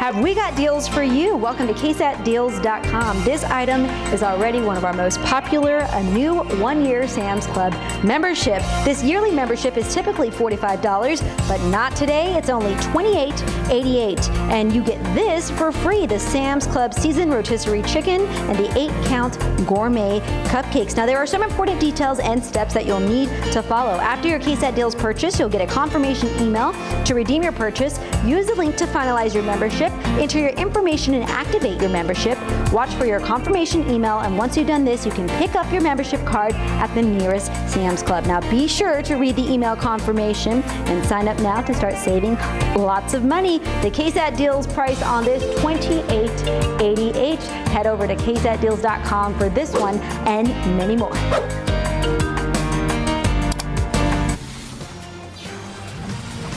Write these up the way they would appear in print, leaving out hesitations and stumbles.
have we got deals for you. Welcome to ksatdeals.com. This item is already one of our most popular, a new one-year Sam's Club membership. This yearly membership is typically $45, but not today. It's only $28.88, and you get this for free, the Sam's Club seasoned rotisserie chicken and the 8-count gourmet cupcakes. Now, there are some important details and steps that you'll need to follow. After your KSAT Deals purchase, you'll get a confirmation email to redeem your purchase. Use the link to finalize your membership, enter your information and activate your membership. Watch for your confirmation email, and once you've done this, you can pick up your membership card at the nearest Sam's Club. Now, be sure to read the email confirmation and sign up now to start saving lots of money. The KSAT Deals price on this, $28.88. Head over to ksatdeals.com for this one and many more.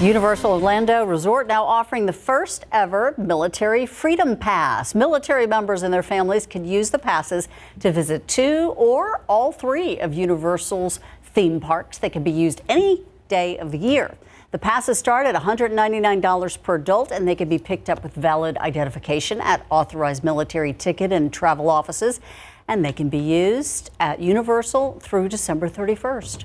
Universal Orlando Resort now offering the first ever Military Freedom Pass. Military members and their families can use the passes to visit 2 or all 3 of Universal's theme parks. They can be used any day of the year. The passes start at $199 per adult, and they can be picked up with valid identification at authorized military ticket and travel offices. And they can be used at Universal through December 31st.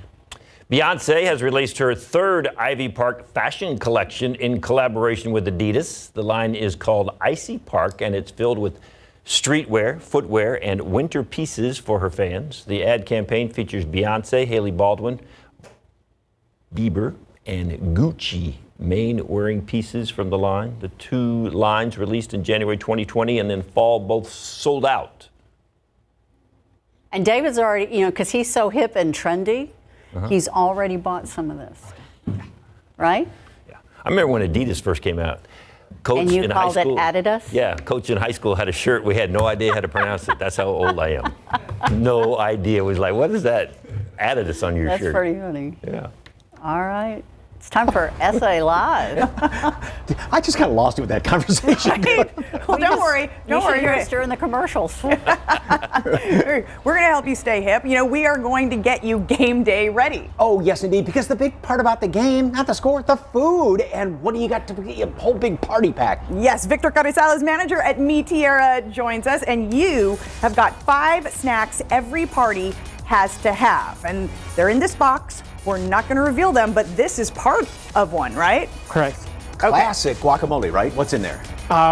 Beyonce has released her 3rd Ivy Park fashion collection in collaboration with Adidas. The line is called Icy Park, and it's filled with streetwear, footwear, and winter pieces for her fans. The ad campaign features Beyonce, Hailey Baldwin, Bieber, and Gucci main wearing pieces from the line. The 2 lines released in January 2020 and then fall both sold out. And David's already, because he's so hip and trendy, he's already bought some of this, right? Yeah. I remember when Adidas first came out. Coach and you in called high school, it Adidas? Yeah, Coach in high school had a shirt. We had no idea how to pronounce it. That's how old I am. No idea. It was like, what is that Adidas on your shirt? That's pretty funny. Yeah. All right. It's time for SA Live. I just kind of lost it with that conversation. Well, don't worry. Don't worry. You're during the commercials. We're going to help you stay hip. We are going to get you game day ready. Oh, yes, indeed. Because the big part about the game, not the score, the food. And what do you got to be a whole big party pack? Yes, Victor Carrizales, manager at Mi Tierra, joins us. And you have got 5 snacks every party has to have. And they're in this box. We're not going to reveal them, but this is part of one, right? Correct. Classic guacamole, right? What's in there?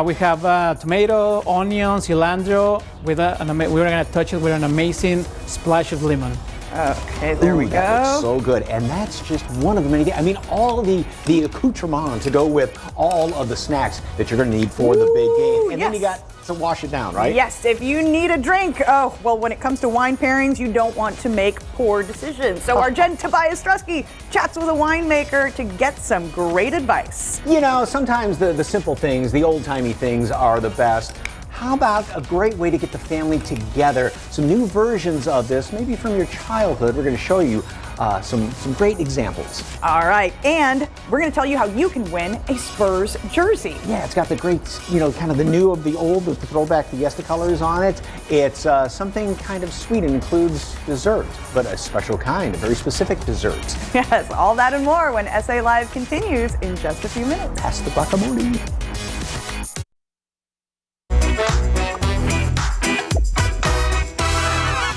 We have tomato, onion, cilantro. We're going to touch it with an amazing splash of lemon. Okay, there we go. That looks so good. And that's just one of the many. I mean, all the accoutrements to go with all of the snacks that you're going to need for the big game. And then you got to wash it down, right? Yes, if you need a drink, oh, well, when it comes to wine pairings, you don't want to make poor decisions. So our Jen Tobias Strusky chats with a winemaker to get some great advice. Sometimes the simple things, the old-timey things are the best. How about a great way to get the family together? Some new versions of this, maybe from your childhood. We're going to show you some great examples. All right, and we're going to tell you how you can win a Spurs jersey. Yeah, it's got the great, kind of the new of the old with the throwback Fiesta colors on it. It's something kind of sweet. It includes dessert, but a special kind, a very specific dessert. Yes, all that and more when SA Live continues in just a few minutes. Pass the guacamole.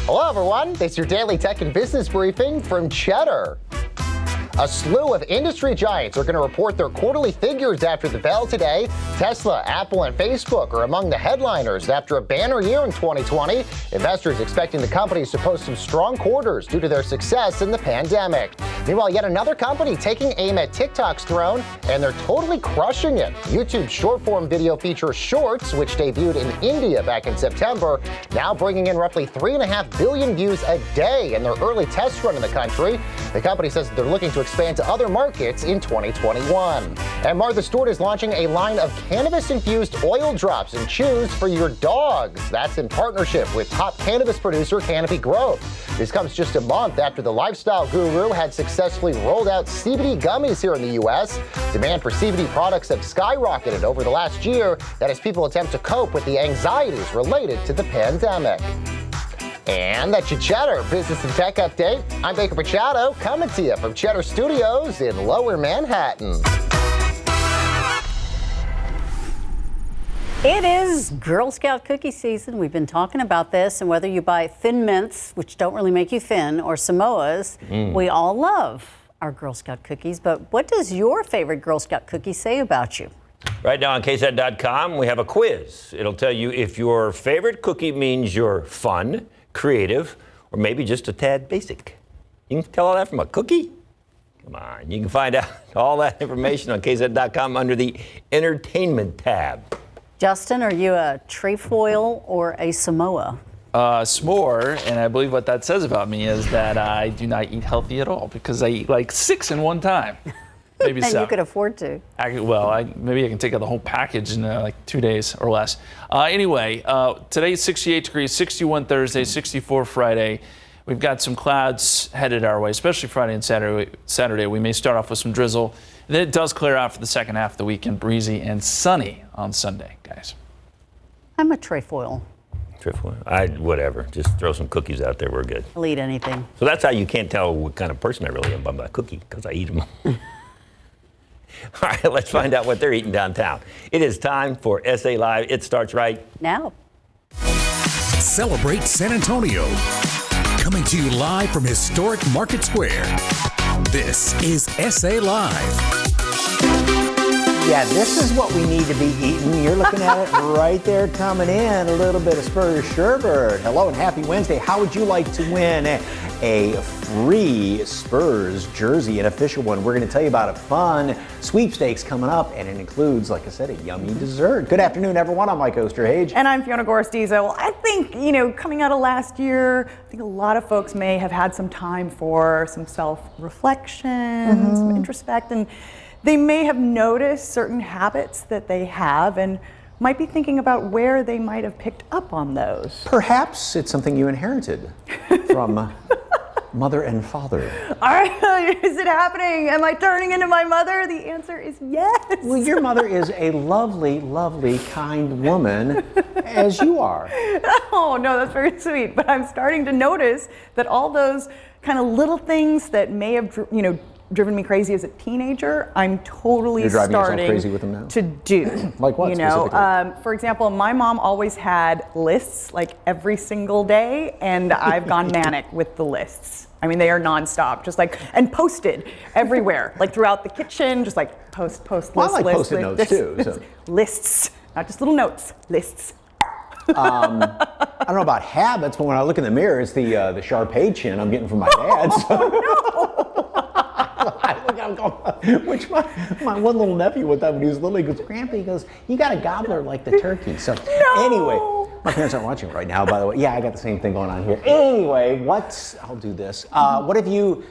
Hello everyone, it's your daily tech and business briefing from Cheddar. A slew of industry giants are going to report their quarterly figures after the bell today. Tesla, Apple, and Facebook are among the headliners after a banner year in 2020. Investors expecting the companies to post some strong quarters due to their success in the pandemic. Meanwhile, yet another company taking aim at TikTok's throne, and they're totally crushing it. YouTube's short-form video feature Shorts, which debuted in India back in September, now bringing in roughly 3.5 billion views a day in their early test run in the country. The company says that they're looking to expand to other markets in 2021. And Martha Stewart is launching a line of cannabis-infused oil drops and chews for your dogs. That's in partnership with top cannabis producer Canopy Growth. This comes just a month after the lifestyle guru had successfully rolled out CBD gummies here in the U.S. Demand for CBD products have skyrocketed over the last year, that as people attempt to cope with the anxieties related to the pandemic. And that's your Cheddar Business and Tech Update. I'm Baker Pachado, coming to you from Cheddar Studios in Lower Manhattan. It is Girl Scout cookie season. We've been talking about this, and whether you buy Thin Mints, which don't really make you thin, or Samoas, we all love our Girl Scout cookies. But what does your favorite Girl Scout cookie say about you? Right now on KSAT.com, we have a quiz. It'll tell you if your favorite cookie means you're fun, creative, or maybe just a tad basic. You can tell all that from a cookie? Come on, you can find out all that information on KSAT.com under the Entertainment tab. Justin, are you a trefoil or a Samoa? S'more, and I believe what that says about me is that I do not eat healthy at all because I eat like 6 in one time. Maybe And 7. you could afford to. Maybe I can take out the whole package in like 2 days or less. Anyway, today's 68 degrees, 61 Thursday, 64 Friday. We've got some clouds headed our way, especially Friday and Saturday. We may start off with some drizzle. Then it does clear out for the second half of the weekend, breezy and sunny on Sunday, guys. I'm a trefoil. Trefoil. Whatever. Just throw some cookies out there. We're good. I'll eat anything. So that's how you can't tell what kind of person I really am by my cookie, because I eat them. All right, let's find out what they're eating downtown. It is time for SA Live. It starts right now. Celebrate San Antonio. Coming to you live from historic Market Square. This is SA Live. Yeah, this is what we need to be eating. You're looking at it right there coming in. A little bit of Spurs sherbet. Hello and happy Wednesday. How would you like to win a free Spurs jersey, an official one? We're going to tell you about a fun sweepstakes coming up, and it includes, like I said, a yummy dessert. Good afternoon, everyone. I'm Mike Osterhage. And I'm Fiona Gorstizo. Well, I think, coming out of last year, I think a lot of folks may have had some time for some self-reflection, some introspect, and they may have noticed certain habits that they have and might be thinking about where they might have picked up on those. Perhaps it's something you inherited from mother and father. All right, is it happening? Am I turning into my mother? The answer is yes. Well, your mother is a lovely, lovely, kind woman, as you are. Oh, no, that's very sweet. But I'm starting to notice that all those kind of little things that may have, driven me crazy as a teenager, I'm totally starting crazy with them now? to do. Like what specifically? For example, my mom always had lists like every single day, and I've gone manic with the lists. I mean, they are nonstop, just like, and posted everywhere, like throughout the kitchen, just like post Well, list, I like list, Post-it list, notes too. So. Lists, not just little notes, lists. I don't know about habits, but when I look in the mirror, it's the Shar-Pei chin I'm getting from my dad. Which my one little nephew with that when he was little, he goes, Grandpa, he goes, you got a gobbler like the turkey. So anyway, my parents aren't watching right now, by the way. Yeah, I got the same thing going on here. Anyway, I'll do this. What have you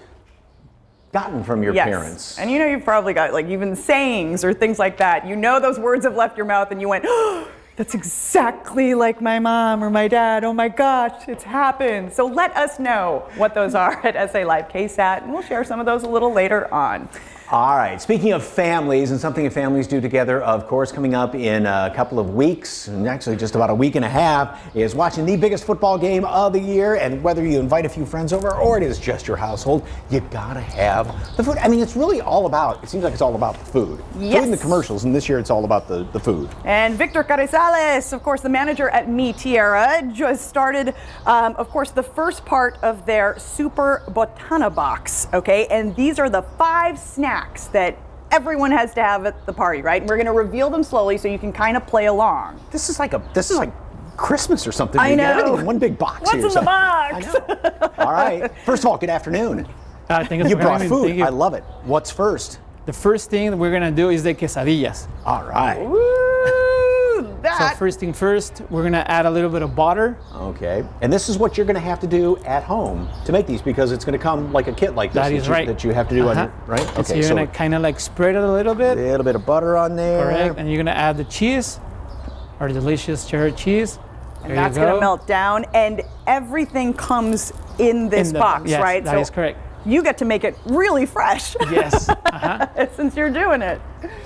gotten from your parents? And you've probably got like even sayings or things like that. Those words have left your mouth and you went, oh, that's exactly like my mom or my dad. Oh my gosh, it's happened. So let us know what those are at SA Live KSAT, and we'll share some of those a little later on. All right, speaking of families and something that families do together, of course, coming up in a couple of weeks, and actually just about a week and a half, is watching the biggest football game of the year. And whether you invite a few friends over or it is just your household, you gotta have the food. I mean, it's really all about, it seems like it's all about the food. Yes. Food and the commercials, and this year it's all about the food. And Victor Carrizales, of course, the manager at Mi Tierra, just started, of course, the first part of their Super Botana Box, okay? And these are the 5 snacks that everyone has to have at the party, right? And we're going to reveal them slowly so you can kind of play along. This is like Christmas or something. I know. Everything in one big box. What's here, in the box? I know. All right. First of all, good afternoon. Thank You brought food. I love it. What's first? The first thing that we're gonna do is the quesadillas. All right. So first thing first, we're gonna add a little bit of butter. Okay. And this is what you're going to have to do at home to make these, because it's going to come like a kit like this. That is right. That you have to do on your, right? Okay. So you're gonna kind of like spread it a little bit. A little bit of butter on there. Correct. And you're gonna add the cheese, our delicious cheddar cheese. And that's going to melt down, and everything comes in this box, yes, right? That is correct. You get to make it really fresh. Yes. Since you're doing it.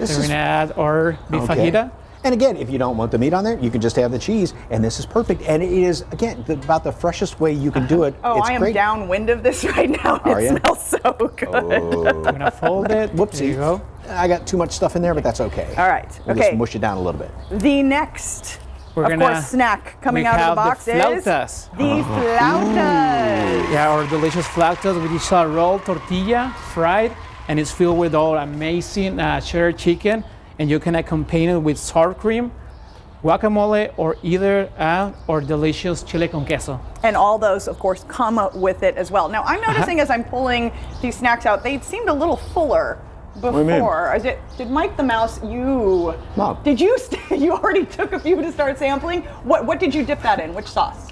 So we're gonna add our beef fajita. And again, if you don't want the meat on there, you can just have the cheese, and this is perfect. And it is, again, about the freshest way you can do it. Oh, it's I am great. downwind of this right now. Are It you? smells so good. Oh. We're gonna fold it. Whoopsie. There you go. I got too much stuff in there, but that's okay. All right. We'll Okay. just mush it down a little bit. The next, of course, snack coming out of the box is flautas. the flautas. Yeah, our delicious flautas, which is a rolled tortilla, fried, and it's filled with all amazing cheddar chicken, and you can accompany it with sour cream, guacamole, or either or delicious chile con queso. And all those, of course, come with it as well. Now, I'm noticing as I'm pulling these snacks out, they seemed a little fuller before. Did Mike the Mouse, you already took a few to start sampling? What did you dip that in? Which sauce?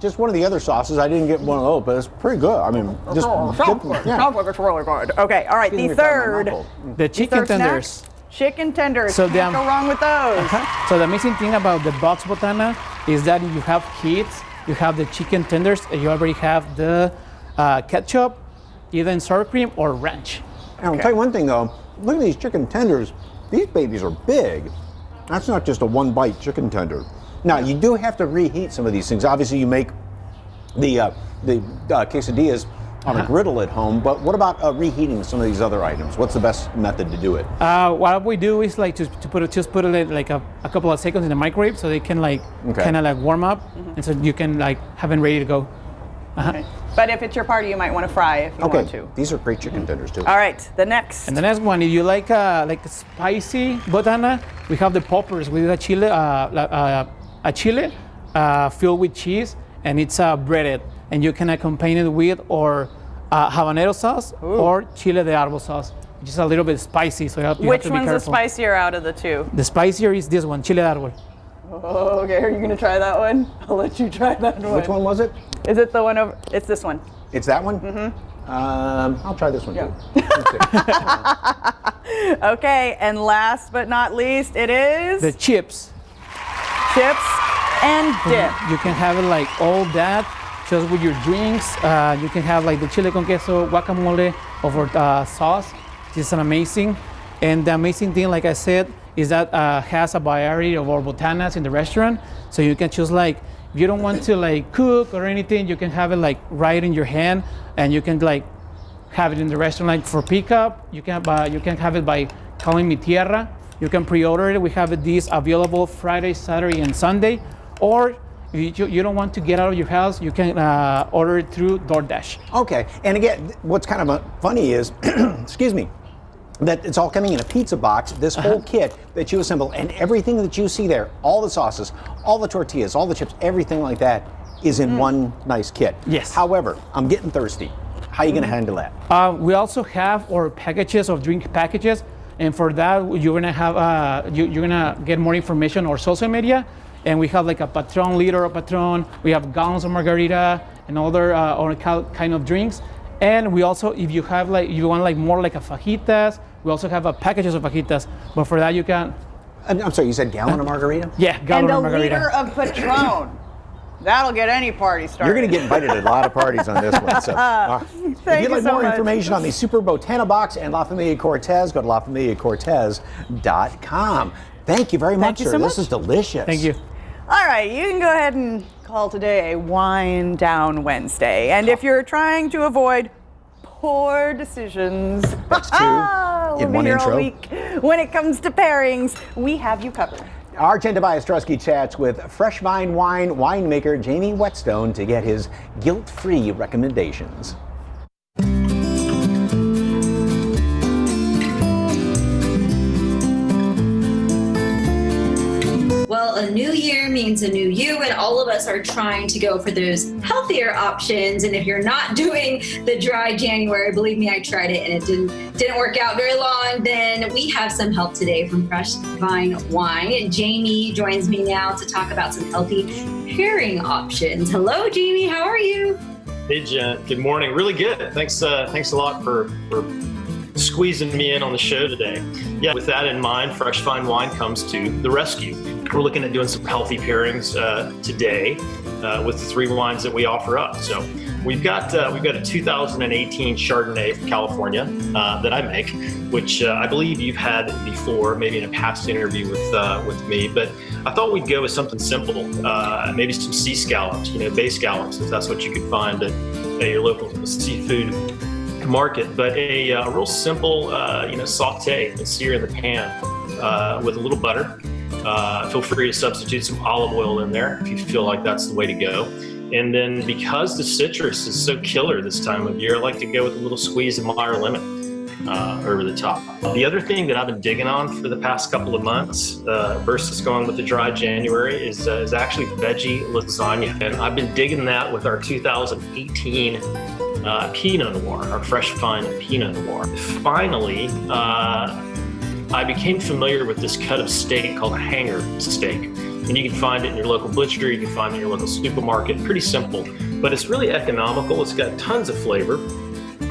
Just one of the other sauces. I didn't get one of those, but it's pretty good. I mean, just sounds like it's really good. Okay, all right. The third, the chicken tenders. Snack, chicken tenders. So Can't go wrong with those. So the amazing thing about the box botana is that if you have kids, you have the chicken tenders, and you already have the ketchup, either in sour cream or ranch. And I'll tell you one thing though, look at these chicken tenders. These babies are big. That's not just a one bite chicken tender. Now you do have to reheat some of these things. Obviously you make the quesadillas on a griddle at home, but what about reheating some of these other items? What's the best method to do it? What we do is like to put it like a couple of seconds in the microwave so they can like kind of like warm up, and so you can like have them ready to go. Okay. But if it's your party, you might want to fry if you want to. These are great chicken tenders too. All right, the next. And the next one, if you like a spicy botana, we have the poppers with a chile filled with cheese, and it's breaded, and you can accompany it with or habanero sauce or chile de árbol sauce, which is a little bit spicy, so you have to be careful. Which one's the spicier out of the two? The spicier is this one, chile de árbol. Oh, okay, are you gonna try that one? I'll let you try that one. Which one was it? Is it the one over? It's this one. It's that one? Mm-hmm. I'll try this one too. Okay, and last but not least, it is the chips. Chips and dip. You can have it like all that, just with your drinks. You can have like the chile con queso, guacamole over sauce. This is an amazing. And the amazing thing, like I said, is that has a variety of our botanas in the restaurant. So you can choose like, if you don't want to like cook or anything, you can have it like right in your hand, and you can like have it in the restaurant like for pickup. You can have it by calling Mi Tierra. You can pre-order it. We have these available Friday, Saturday, and Sunday. Or if you don't want to get out of your house, you can order it through DoorDash. Okay, and again, what's kind of funny is, excuse me, that it's all coming in a pizza box, this whole kit that you assemble, and everything that you see there, all the sauces, all the tortillas, all the chips, everything like that is in one nice kit. Yes. However, I'm getting thirsty. How are you going to handle that? We also have our packages of drink packages, and for that you're gonna have you're gonna get more information on our social media, and we have like a Patron, liter of Patron, we have gallons of margarita and other kind of drinks. And we also, if you have like, you want like more like a fajitas, we also have a packages of fajitas, but for that you can. I'm sorry, you said gallon of margarita? Yeah, gallon of margarita. And a liter of Patron. That'll get any party started. You're going to get invited to a lot of parties on this one. So, if you'd like more information on the Super Botana Box and La Familia Cortez, go to lafamiliacortez.com. Thank you very much, sir. This is delicious. Thank you. All right, you can go ahead and call today a Wind Down Wednesday. And if you're trying to avoid poor decisions, that's two we'll in be one here intro. all week. When it comes to pairings, we have you covered. Our Jen Tobias Trusky chats with Fresh Vine Wine winemaker Jamie Whetstone to get his guilt-free recommendations. Well, a new year means a new you, and all of us are trying to go for those healthier options. And if you're not doing the dry January, believe me, I tried it and it didn't work out very long, then we have some help today from Fresh Vine Wine. And Jamie joins me now to talk about some healthy pairing options. Hello, Jamie. How are you? Hey, Jen. Good morning. Really good. Thanks a lot for squeezing me in on the show today. Yeah, with that in mind, Fresh Vine Wine comes to the rescue. We're looking at doing some healthy pairings today with the three wines that we offer up. So we've got a 2018 Chardonnay from California that I make, which I believe you've had before, maybe in a past interview with me. But I thought we'd go with something simple, maybe some sea scallops, bay scallops, if that's what you could find at your local seafood market, but a real simple, saute and sear in the pan with a little butter. Feel free to substitute some olive oil in there if you feel like that's the way to go. And then because the citrus is so killer this time of year, I like to go with a little squeeze of Meyer lemon over the top. The other thing that I've been digging on for the past couple of months versus going with the dry January is actually Veggie Lasagna. And I've been digging that with our 2018 Pinot Noir, our fresh fine Pinot Noir. Finally, I became familiar with this cut of steak called a hanger steak. And you can find it in your local butcher, you can find it in your local supermarket. Pretty simple, but it's really economical. It's got tons of flavor,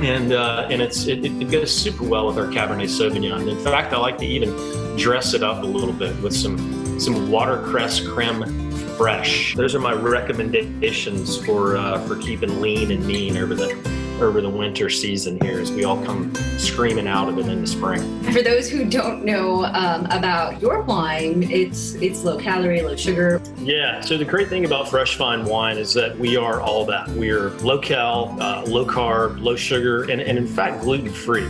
and it goes super well with our Cabernet Sauvignon. In fact, I like to even dress it up a little bit with some watercress creme fraiche. Those are my recommendations for keeping lean and mean over the winter season here as we all come screaming out of it in the spring. For those who don't know about your wine, it's low calorie, low sugar. Yeah, so the great thing about fresh fine wine is that we are all that. We're low cal, low carb, low sugar, and in fact gluten free.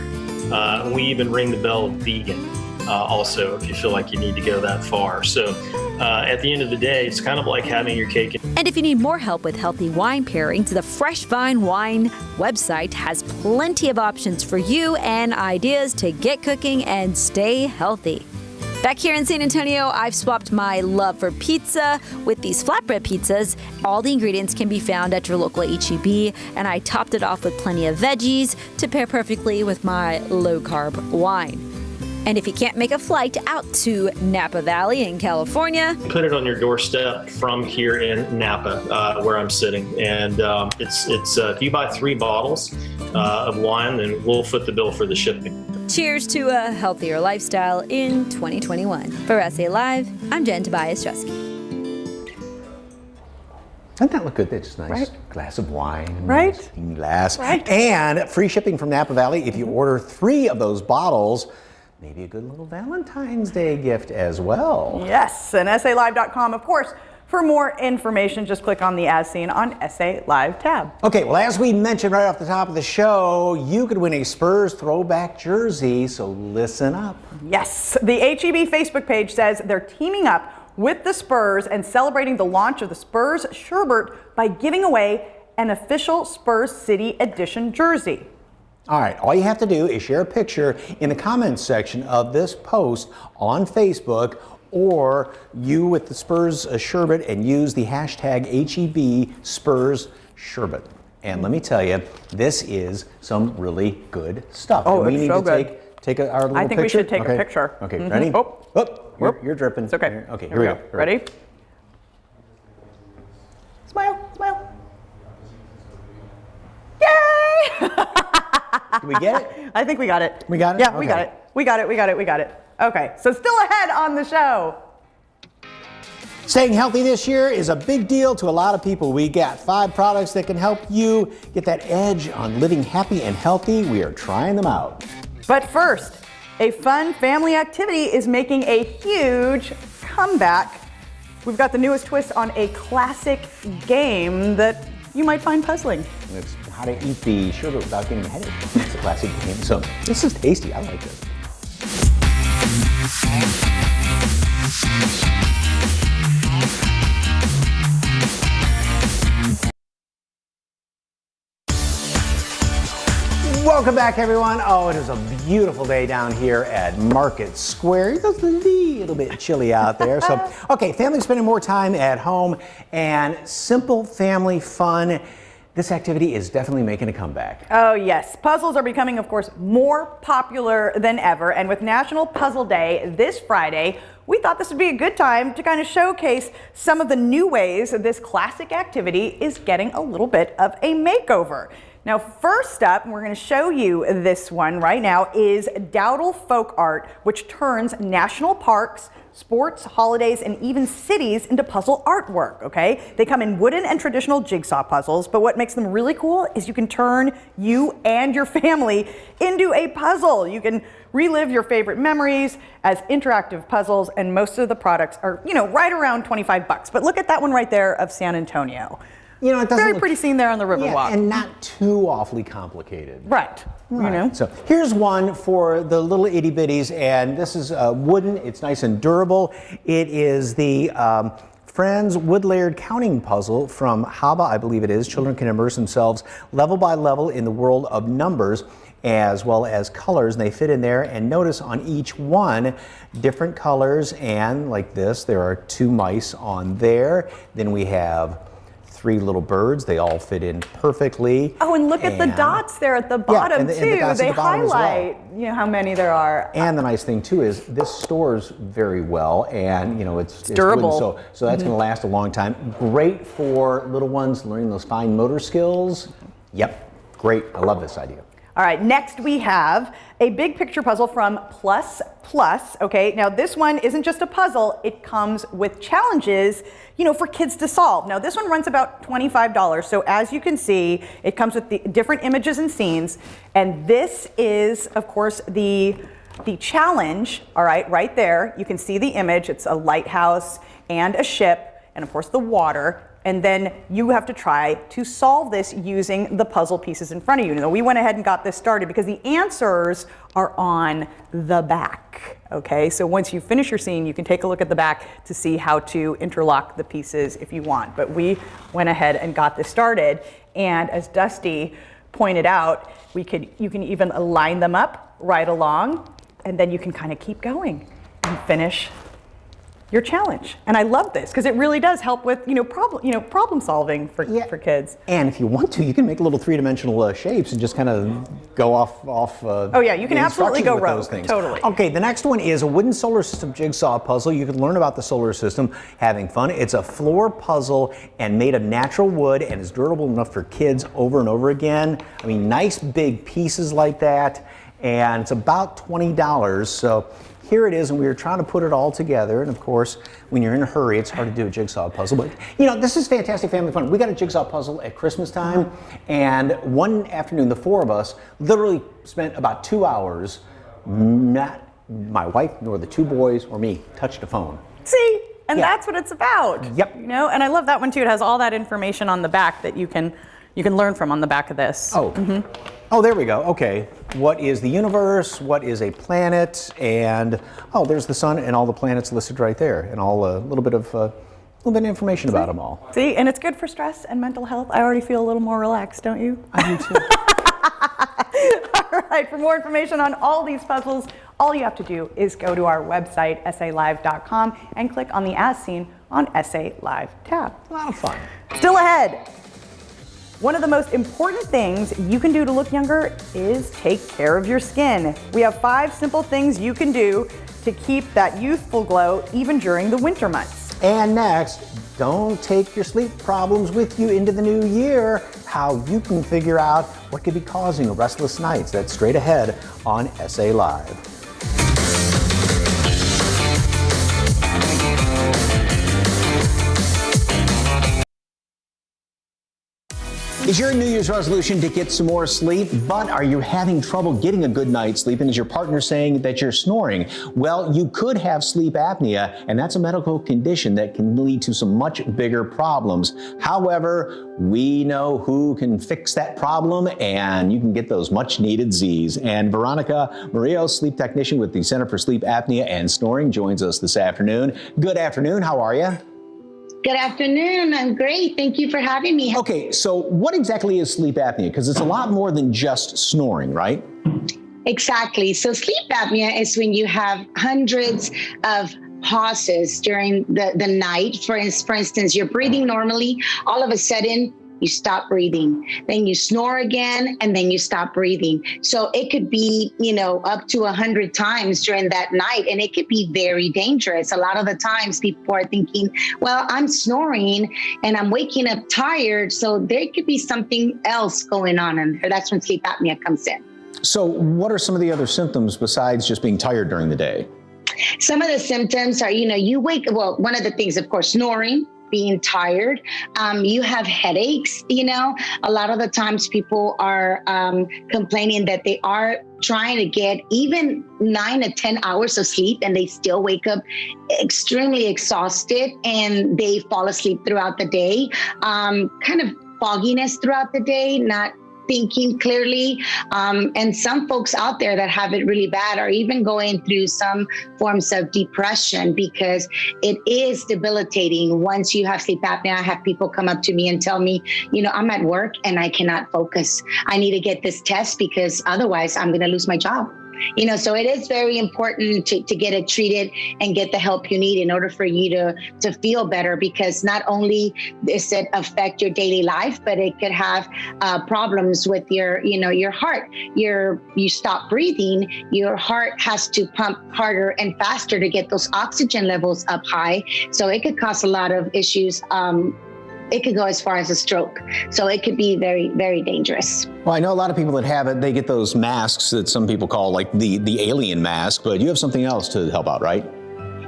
We even ring the bell of vegan also if you feel like you need to go that far. So at the end of the day, it's kind of like having your cake. And if you need more help with healthy wine pairings, the Fresh Vine Wine website has plenty of options for you and ideas to get cooking and stay healthy. Back here in San Antonio, I've swapped my love for pizza with these flatbread pizzas. All the ingredients can be found at your local H-E-B, and I topped it off with plenty of veggies to pair perfectly with my low-carb wine. And if you can't make a flight out to Napa Valley in California, put it on your doorstep from here in Napa, where I'm sitting. And it's if you buy 3 bottles of wine, then we'll foot the bill for the shipping. cheers to a healthier lifestyle in 2021. For SA Live, I'm Jen Tobias-Drusky. Doesn't that look good? That's nice. Right. Glass of wine. Right. Nice glass. Right. And free shipping from Napa Valley if you order 3 of those bottles. Maybe a good little Valentine's Day gift as well. Yes, and SALive.com, of course. For more information, just click on the As Seen on SA Live tab. Okay, well, as we mentioned right off the top of the show, you could win a Spurs throwback jersey, so listen up. Yes, the H-E-B Facebook page says they're teaming up with the Spurs and celebrating the launch of the Spurs Sherbet by giving away an official Spurs City Edition jersey. All right, all you have to do is share a picture in the comments section of this post on Facebook, or you with the Spurs Sherbet and use the hashtag HEB Spurs Sherbet. And let me tell you, this is some really good stuff. Oh, we it's need so to good. take our little picture. I think we should take a picture. Okay, ready? Oh, you're dripping. it's okay. Okay, here we go. Ready? Smile, smile. Yay! Did we get it? I think we got it. We got it? Yeah, we Okay. got it. We got it. Okay, so still ahead on the show. Staying healthy this year is a big deal to a lot of people. We got 5 products that can help you get that edge on living happy and healthy. We are trying them out. But first, a fun family activity is making a huge comeback. We've got the newest twist on a classic game that you might find puzzling. It's how to eat the sherbet without getting a headache. It's a classic game. So this is tasty. I like this. Welcome back, everyone. Oh, it is a beautiful day down here at Market Square. It's a little bit chilly out there. So, okay, families spending more time at home and simple family fun. This activity is definitely making a comeback. Oh yes, puzzles are becoming, of course, more popular than ever. And with National Puzzle Day this Friday, we thought this would be a good time to kind of showcase some of the new ways that this classic activity is getting a little bit of a makeover. Now, first up, we're going to show you this one right now, is Dowdle Folk Art, which turns national parks, sports, holidays, and even cities into puzzle artwork, okay? They come in wooden and traditional jigsaw puzzles, but what makes them really cool is you can turn you and your family into a puzzle. You can relive your favorite memories as interactive puzzles, and most of the products are, right around $25. But look at that one right there of San Antonio. You know, it doesn't Very look, pretty scene there on the Riverwalk. and not too awfully complicated. Right. You know. So here's one for the little itty bitties, and this is wooden. It's nice and durable. It is the Friends wood layered counting puzzle from Haba, I believe it is. Children can immerse themselves level by level in the world of numbers as well as colors, and they fit in there. And notice on each one, different colors, and like this, there are 2 mice on there. Then we have 3 little birds. They all fit in perfectly. Oh, and look at the dots there at the bottom, and the too. dots at They the bottom as well. highlight, you know, how many there are. And the nice thing too is this stores very well, and you know it's durable. wooden, so that's going to last a long time. Great for little ones learning those fine motor skills. Yep, great. I love this idea. All right, next we have a big picture puzzle from Plus Plus. Okay, now this one isn't just a puzzle, it comes with challenges, you know, for kids to solve. Now this one runs about $25. So as you can see, it comes with the different images and scenes. And this is, of course, the challenge, all right, right there. You can see the image. It's a lighthouse and a ship, and of course the water. And then you have to try to solve this using the puzzle pieces in front of you. Now, we went ahead and got this started because the answers are on the back, okay? So once you finish your scene, you can take a look at the back to see how to interlock the pieces if you want. But we went ahead and got this started. And as Dusty pointed out, you can even line them up right along, and then you can kind of keep going and finish your challenge. And I love this because it really does help with problem solving for kids. And if you want to, you can make little 3-dimensional shapes and just kind of go off. Oh yeah, you can absolutely go rogue. Totally. Okay, the next one is a wooden solar system jigsaw puzzle. You can learn about the solar system having fun. It's a floor puzzle and made of natural wood and is durable enough for kids over and over again. I mean, nice big pieces like that, and it's about $20. So here it is, and we were trying to put it all together. And of course, when you're in a hurry, it's hard to do a jigsaw puzzle. But you know, this is fantastic family fun. We got a jigsaw puzzle at Christmas time, and one afternoon, the 4 of us literally spent about 2 hours. Not my wife, nor the 2 boys, or me touched a phone. See, and that's what it's about. Yep. You know, and I love that one too. It has all that information on the back that you can learn from on the back of this. Oh. Oh, there we go. Okay. What is the universe? What is a planet? And oh, there's the sun and all the planets listed right there, and all a little bit of information about them all. See, and it's good for stress and mental health. I already feel a little more relaxed, don't you? I do too. All right. For more information on all these puzzles, all you have to do is go to our website, SALive.com, and click on the As Seen on SA Live tab. A lot of fun. Still ahead. One of the most important things you can do to look younger is take care of your skin. We have 5 simple things you can do to keep that youthful glow even during the winter months. And next, don't take your sleep problems with you into the new year. How you can figure out what could be causing restless nights. That's straight ahead on SA Live. Is your New Year's resolution to get some more sleep, but are you having trouble getting a good night's sleep? And is your partner saying that you're snoring? Well, you could have sleep apnea, and that's a medical condition that can lead to some much bigger problems. However, we know who can fix that problem, and you can get those much needed Z's. And Veronica Murillo, sleep technician with the Center for Sleep Apnea and Snoring, joins us this afternoon. Good afternoon. How are you? Good afternoon. I'm great. Thank you for having me. Okay, so what exactly is sleep apnea? Because it's a lot more than just snoring, right? Exactly. So sleep apnea is when you have hundreds of pauses during the night. For instance, you're breathing normally, all of a sudden you stop breathing, then you snore again, and then you stop breathing. So it could be, up to 100 times during that night, and it could be very dangerous. A lot of the times people are thinking, well, I'm snoring and I'm waking up tired, so there could be something else going on in there. That's when sleep apnea comes in. So what are some of the other symptoms besides just being tired during the day? Some of the symptoms are, you wake, well, one of the things, of course, snoring, being tired, you have headaches, a lot of the times people are complaining that they are trying to get even 9 to 10 hours of sleep, and they still wake up extremely exhausted and they fall asleep throughout the day. Kind of fogginess throughout the day, not thinking clearly. And some folks out there that have it really bad are even going through some forms of depression because it is debilitating once you have sleep apnea. I have people come up to me and tell me, I'm at work and I cannot focus. I need to get this test because otherwise I'm going to lose my job. So it is very important to get it treated and get the help you need in order for you to feel better, because not only does it affect your daily life, but it could have problems with your heart. You stop breathing, your heart has to pump harder and faster to get those oxygen levels up high. So it could cause a lot of issues. It could go as far as a stroke. So it could be very, very dangerous. Well, I know a lot of people that have it, they get those masks that some people call like the alien mask, but you have something else to help out, right?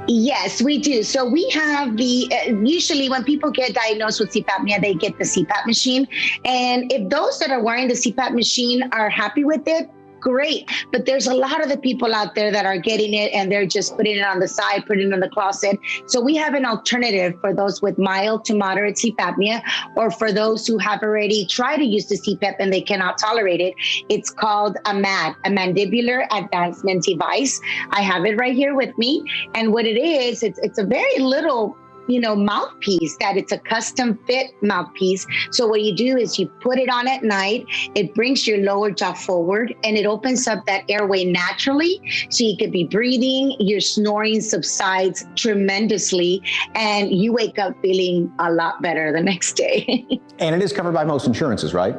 Yes, we do. So we have usually when people get diagnosed with sleep apnea, they get the CPAP machine. And if those that are wearing the CPAP machine are happy with it, great. But there's a lot of the people out there that are getting it and they're just putting it on the side, putting it in the closet. So we have an alternative for those with mild to moderate sleep apnea, or for those who have already tried to use the CPAP and they cannot tolerate it. It's called a MAD, a mandibular advancement device. I have it right here with me. And what it is, it's a very little mouthpiece that it's a custom fit mouthpiece. So what you do is you put it on at night, it brings your lower jaw forward and it opens up that airway naturally. So you could be breathing, your snoring subsides tremendously, and you wake up feeling a lot better the next day. And it is covered by most insurances, right?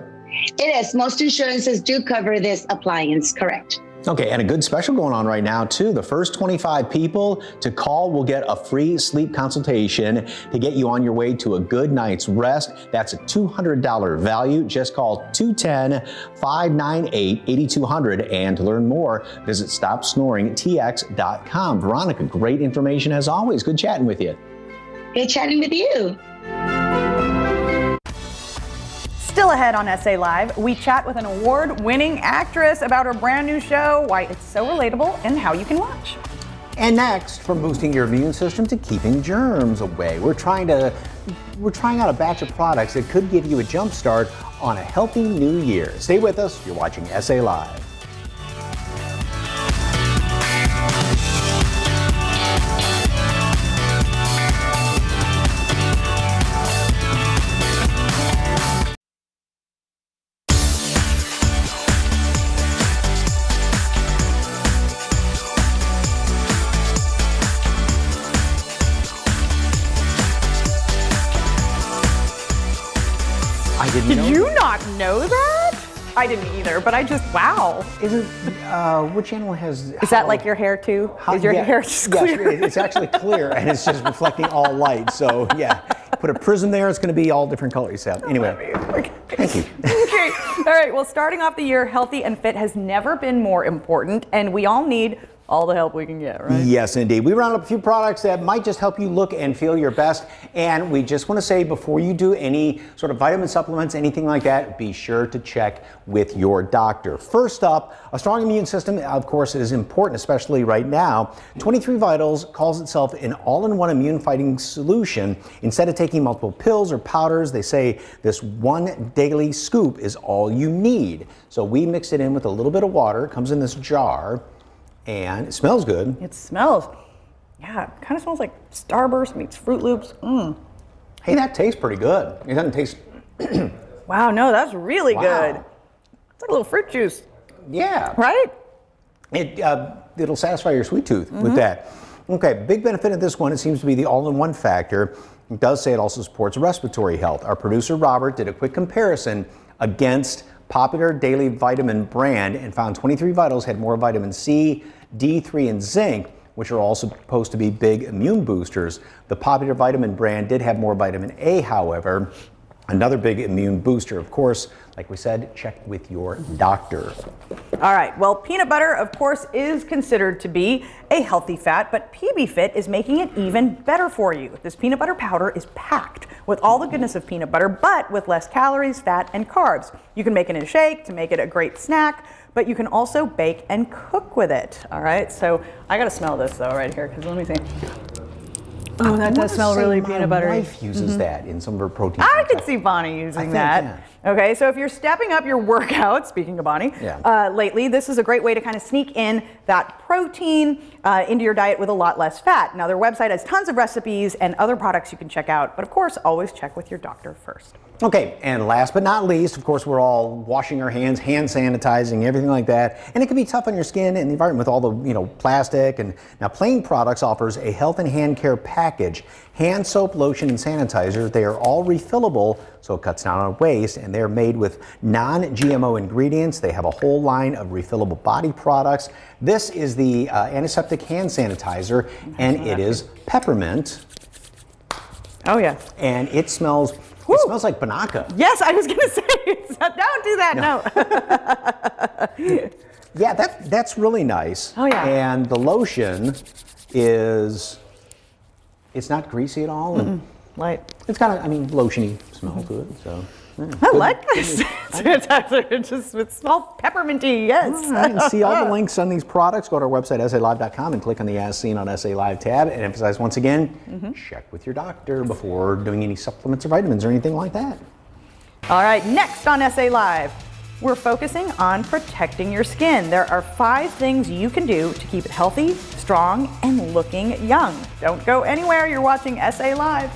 It is. Most insurances do cover this appliance, correct. Okay, and a good special going on right now too. The first 25 people to call will get a free sleep consultation to get you on your way to a good night's rest. That's a $200 value. Just call 210-598-8200. And to learn more, visit StopSnoringTX.com. Veronica, great information as always. Good chatting with you. Good chatting with you. Still ahead on SA Live, we chat with an award-winning actress about her brand new show, why it's so relatable, and how you can watch. And next, from boosting your immune system to keeping germs away, we're trying out a batch of products that could give you a jump start on a healthy new year. Stay with us. You're watching SA Live. Did you not know that? I didn't either, but wow. Which animal has... Is that like your hair too? Is your hair just clear? Yes, it's actually clear and it's just reflecting all light. So yeah, put a prism there, it's going to be all different colors. So anyway, thank you. Okay, all right, well, starting off the year, healthy and fit has never been more important, and we all need all the help we can get, right? Yes, indeed. We round up a few products that might just help you look and feel your best. And we just want to say, before you do any sort of vitamin supplements, anything like that, be sure to check with your doctor. First up, a strong immune system, of course, is important, especially right now. 23 Vitals calls itself an all-in-one immune fighting solution. Instead of taking multiple pills or powders, they say this one daily scoop is all you need. So we mix it in with a little bit of water. It comes in this jar. And it smells good. It smells, yeah, it kind of smells like Starburst meets Fruit Loops. Hey, that tastes pretty good. It doesn't taste... Wow, no, that's really good. It's like a little fruit juice. Yeah. Right? It'll satisfy your sweet tooth with that. Okay, big benefit of this one, it seems to be the all-in-one factor. It does say it also supports respiratory health. Our producer, Robert, did a quick comparison against popular daily vitamin brand and found 23 Vitals had more vitamin C, D3, and zinc, which are all supposed to be big immune boosters. The popular vitamin brand did have more vitamin A, however. Another big immune booster, of course, like we said, check with your doctor. All right, well, peanut butter, of course, is considered to be a healthy fat, but PB Fit is making it even better for you. This peanut butter powder is packed with all the goodness of peanut butter, but with less calories, fat, and carbs. You can make it in a shake to make it a great snack, but you can also bake and cook with it. All right, so I gotta smell this though right here, because let me see. Oh, that does smell really peanut buttery. My wife uses that in some of her protein. I could see Bonnie using that. Yeah. Okay, so if you're stepping up your workout, speaking of Bonnie, lately, this is a great way to kind of sneak in that protein into your diet with a lot less fat. Now, their website has tons of recipes and other products you can check out, but of course, always check with your doctor first. Okay, and last but not least, of course, we're all washing our hands, hand sanitizing, everything like that. And it can be tough on your skin and the environment with all the, plastic. And now Plain Products offers a health and hand care package. Hand soap, lotion, and sanitizer. They are all refillable, so it cuts down on waste. And they're made with non-GMO ingredients. They have a whole line of refillable body products. This is the Antiseptic hand sanitizer, and it is peppermint. Oh, yeah. And it smells... It smells like Banaka. Yes, I was going to say, don't do that, no. Yeah, that's really nice. Oh, yeah. And the lotion is, it's not greasy at all. And light. It's got a, lotiony smell to it, so. Yeah, I like this. It smells pepperminty, yes. All right, and see all the links on these products. Go to our website, SALive.com, and click on the As Seen on SA Live tab. And emphasize once again, check with your doctor before doing any supplements or vitamins or anything like that. All right, next on SA Live, we're focusing on protecting your skin. There are 5 things you can do to keep it healthy, strong, and looking young. Don't go anywhere. You're watching SA Live.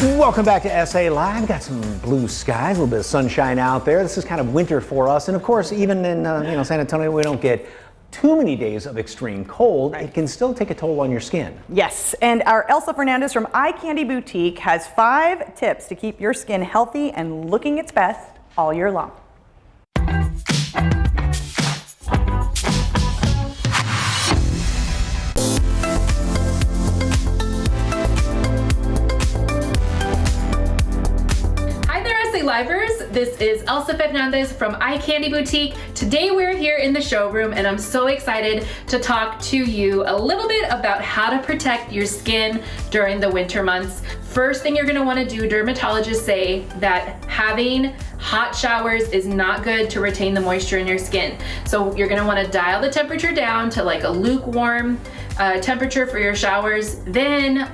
Welcome back to SA Live. Got some blue skies, a little bit of sunshine out there. This is kind of winter for us, and of course, even in San Antonio, we don't get too many days of extreme cold. It can still take a toll on your skin. Yes, and our Elsa Fernandez from Eye Candy Boutique has 5 tips to keep your skin healthy and looking its best all year long. Livers, this is Elsa Fernandez from Eye Candy Boutique. Today we're here in the showroom and I'm so excited to talk to you a little bit about how to protect your skin during the winter months. First thing you're going to want to do, dermatologists say that having hot showers is not good to retain the moisture in your skin. So you're going to want to dial the temperature down to like a lukewarm temperature for your showers. Then,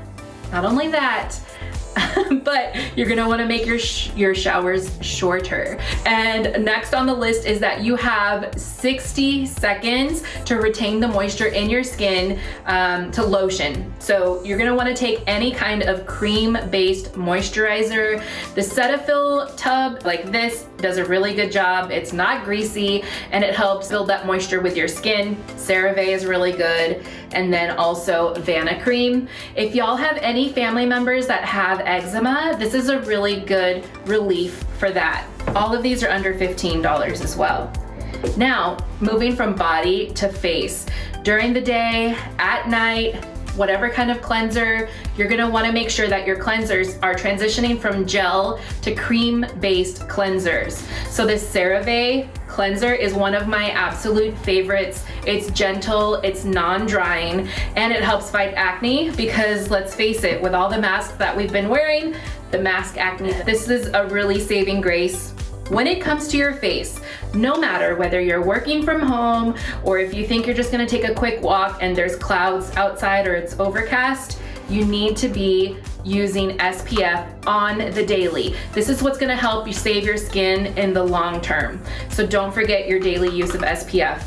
not only that, but you're gonna want to make your showers shorter. And next on the list is that you have 60 seconds to retain the moisture in your skin to lotion. So you're gonna want to take any kind of cream-based moisturizer. The Cetaphil tub like this does a really good job. It's not greasy and it helps build that moisture with your skin. CeraVe is really good. And then also Vanna cream. If y'all have any family members that have eczema, this is a really good relief for that. All of these are under $15 as well. Now, moving from body to face. During the day, at night, whatever kind of cleanser, you're gonna wanna make sure that your cleansers are transitioning from gel to cream-based cleansers. So this CeraVe cleanser is one of my absolute favorites. It's gentle, it's non-drying, and it helps fight acne because let's face it, with all the masks that we've been wearing, the mask acne, this is a really saving grace. When it comes to your face, no matter whether you're working from home or if you think you're just gonna take a quick walk and there's clouds outside or it's overcast, you need to be using SPF on the daily. This is what's gonna help you save your skin in the long term. So don't forget your daily use of SPF.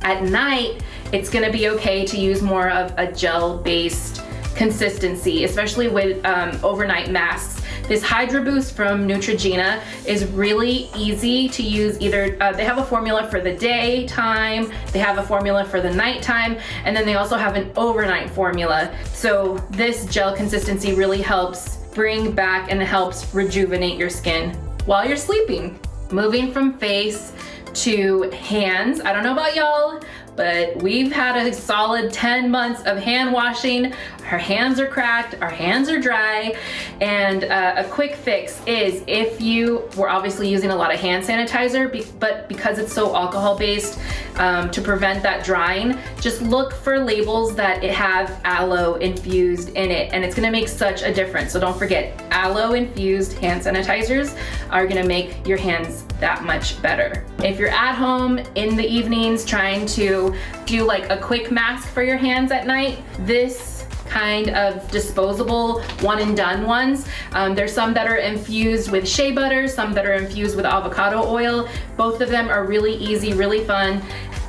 At night, it's gonna be okay to use more of a gel-based consistency, especially with overnight masks. This Hydra Boost from Neutrogena is really easy to use. Either they have a formula for the daytime, they have a formula for the nighttime, and then they also have an overnight formula. So this gel consistency really helps bring back and helps rejuvenate your skin while you're sleeping. Moving from face to hands. I don't know about y'all, but we've had a solid 10 months of hand washing. Our hands are cracked, our hands are dry, and a quick fix is if you were obviously using a lot of hand sanitizer, but because it's so alcohol based, to prevent that drying, just look for labels that it have aloe infused in it, and it's gonna make such a difference. So don't forget, aloe infused hand sanitizers are gonna make your hands that much better. If you're at home in the evenings trying to do like a quick mask for your hands at night, this kind of disposable one and done ones. There's some that are infused with shea butter, some that are infused with avocado oil. Both of them are really easy, really fun.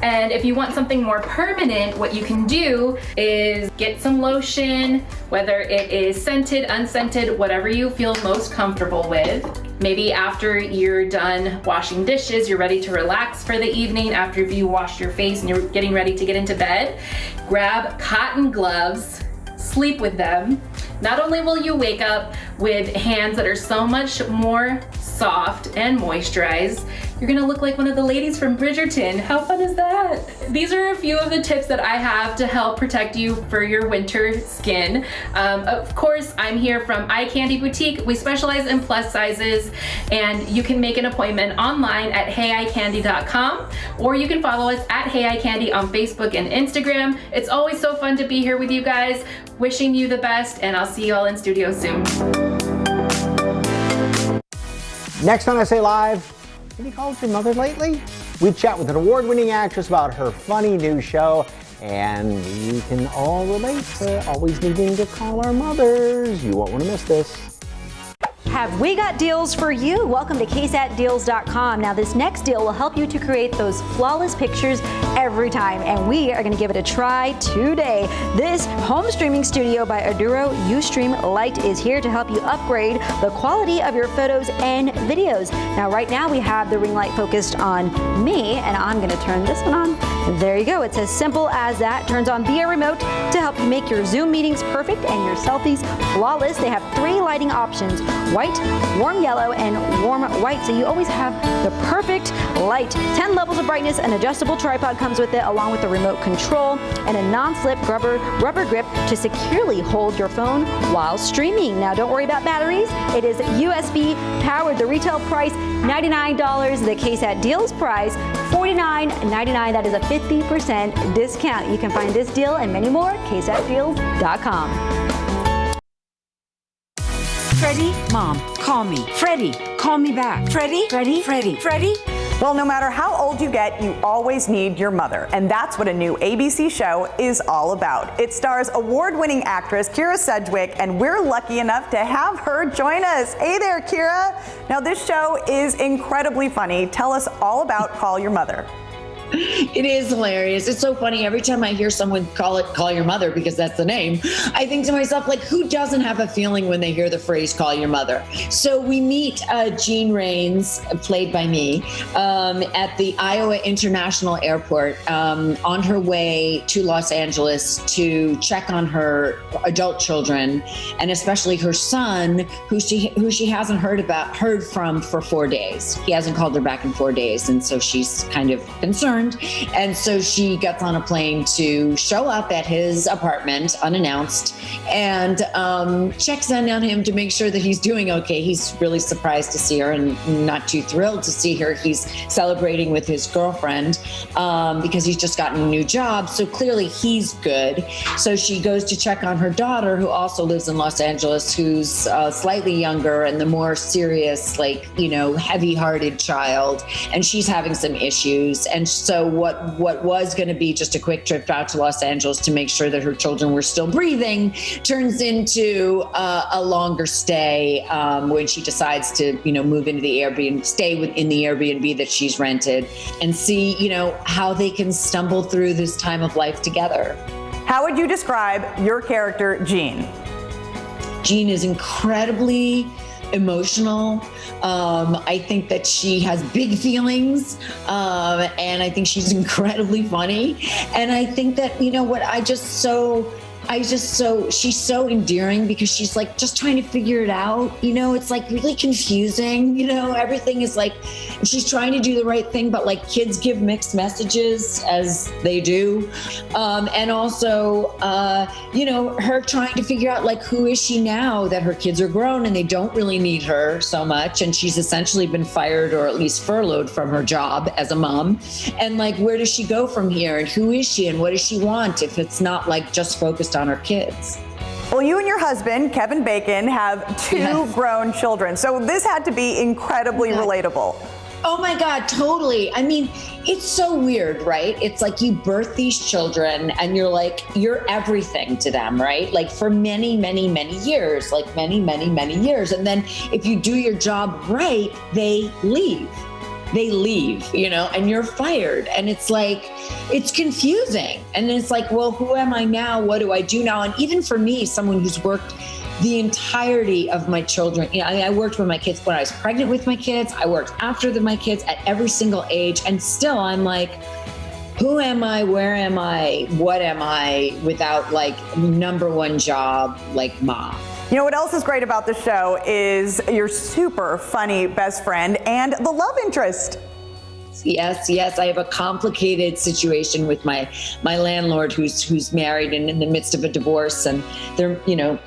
And if you want something more permanent, what you can do is get some lotion, whether it is scented, unscented, whatever you feel most comfortable with. Maybe after you're done washing dishes, you're ready to relax for the evening, after you wash your face and you're getting ready to get into bed, grab cotton gloves, sleep with them. Not only will you wake up with hands that are so much more soft and moisturized, you're gonna look like one of the ladies from Bridgerton. How fun is that? These are a few of the tips that I have to help protect you for your winter skin. Of course, I'm here from Eye Candy Boutique. We specialize in plus sizes, and you can make an appointment online at heyicandy.com, or you can follow us at heyicandy on Facebook and Instagram. It's always so fun to be here with you guys. Wishing you the best, and I'll see you all in studio soon. Next on SA Live, have you called your mother lately? We chat with an award-winning actress about her funny new show, and we can all relate to always needing to call our mothers. You won't want to miss this. Have we got deals for you? Welcome to KSATdeals.com. Now this next deal will help you to create those flawless pictures every time, and we are going to give it a try today. This home streaming studio by Aduro Ustream Lite is here to help you upgrade the quality of your photos and videos. Now right now we have the ring light focused on me, and I'm going to turn this one on. There you go. It's as simple as that. Turns on via remote to help you make your Zoom meetings perfect and your selfies flawless. They have 3 lighting options: white, warm yellow, and warm white, so you always have the perfect light. 10 levels of brightness, an adjustable tripod comes with it, along with the remote control and a non-slip rubber grip to securely hold your phone while streaming. Now don't worry about batteries. It is USB powered. The retail price $99. The KSAT Deals price $49.99. That is a 50% discount. You can find this deal and many more at KSATdeals.com. Freddie, Mom, call me. Freddie, call me back. Freddie, Freddie, Freddie, Freddie. Well, no matter how old you get, you always need your mother. And that's what a new ABC show is all about. It stars award-winning actress Kyra Sedgwick, and we're lucky enough to have her join us. Hey there, Kyra. Now, this show is incredibly funny. Tell us all about Call Your Mother. It is hilarious. It's so funny. Every time I hear someone call your mother, because that's the name, I think to myself, like, who doesn't have a feeling when they hear the phrase call your mother? So we meet Jean Rains, played by me, at the Iowa International Airport on her way to Los Angeles to check on her adult children, and especially her son, who she hasn't heard from for 4 days. He hasn't called her back in 4 days, and so she's kind of concerned. And so she gets on a plane to show up at his apartment unannounced and checks in on him to make sure that he's doing okay. He's really surprised to see her and not too thrilled to see her. He's celebrating with his girlfriend because he's just gotten a new job. So clearly he's good. So she goes to check on her daughter, who also lives in Los Angeles, who's slightly younger and the more serious, heavy-hearted child. And she's having some issues. And so what was going to be just a quick trip out to Los Angeles to make sure that her children were still breathing turns into a longer stay when she decides to, move into the Airbnb, stay in the Airbnb that she's rented, and see, how they can stumble through this time of life together. How would you describe your character, Jean? Jean is incredibly emotional. I think that she has big feelings, and I think she's incredibly funny. And I think that, what I just so she's so endearing because she's like just trying to figure it out. You know, it's like really confusing. You know, everything is like, she's trying to do the right thing, but like kids give mixed messages as they do. And also, you know, her trying to figure out like, who is she now that her kids are grown and they don't really need her so much. And she's essentially been fired or at least furloughed from her job as a mom. And like, where does she go from here? And who is she? And what does she want if it's not like just focused on her kids? Well, you and your husband, Kevin Bacon, have two grown children. So this had to be incredibly relatable. Oh my God, totally. I mean, it's so weird, right? It's like you birth these children and you're like, you're everything to them, right? Like for many, many, many years, like many, many, many years. And then if you do your job right, they leave. They leave, you know, and you're fired. And it's like, it's confusing. And it's like, well, who am I now? What do I do now? And even for me, someone who's worked the entirety of my children, you know, I worked with my kids when I was pregnant with my kids. I worked after my kids at every single age. And still I'm like, who am I? Where am I? What am I without like number one job, like mom? You know what else is great about the show is your super funny best friend and the love interest. Yes. I have a complicated situation with my landlord who's married and in the midst of a divorce, and they're, you know,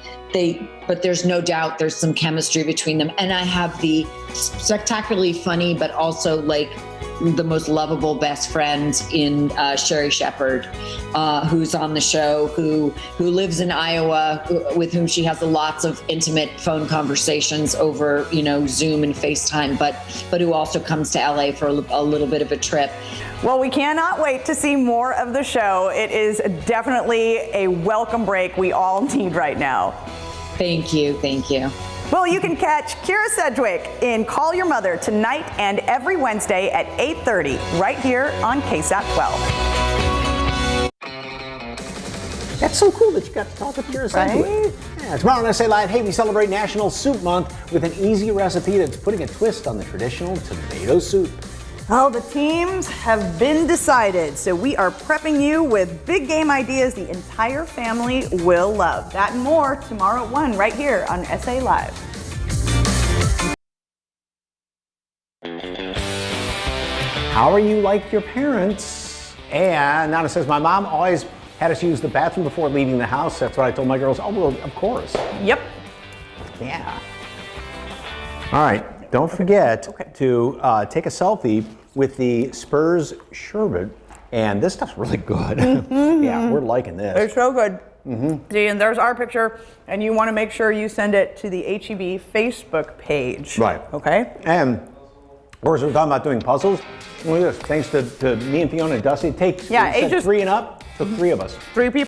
but there's no doubt there's some chemistry between them. And I have the spectacularly funny, but also like the most lovable best friend in Sherry Shepherd, who's on the show, who lives in Iowa, with whom she has lots of intimate phone conversations over, you know, Zoom and FaceTime, but who also comes to LA for a little bit of a trip. Well, we cannot wait to see more of the show. It is definitely a welcome break we all need right now. Thank you. Well, you can catch Kira Sedgwick in Call Your Mother tonight and every Wednesday at 8:30 right here on KSAT 12. That's so cool that you got to talk with Kira Sedgwick. Right? Yeah, tomorrow on SA Live, hey, we celebrate National Soup Month with an easy recipe that's putting a twist on the traditional tomato soup. Well, the teams have been decided, so we are prepping you with big game ideas the entire family will love. That and more tomorrow at 1 right here on SA Live. How are you like your parents? And Nana says, my mom always had us use the bathroom before leaving the house. That's what I told my girls. Oh, well, of course. Yep. Yeah. All right, don't forget to take a selfie with the Spurs sherbet, and this stuff's really good. Yeah, we're liking this. It's so good. See, and there's our picture, and you want to make sure you send it to the HEB Facebook page. Right. Okay. And of course, we're talking about doing puzzles. Look at this. Thanks to me and Fiona and Dusty. It takes ages 3 and up. Took 3 of us. 3 people.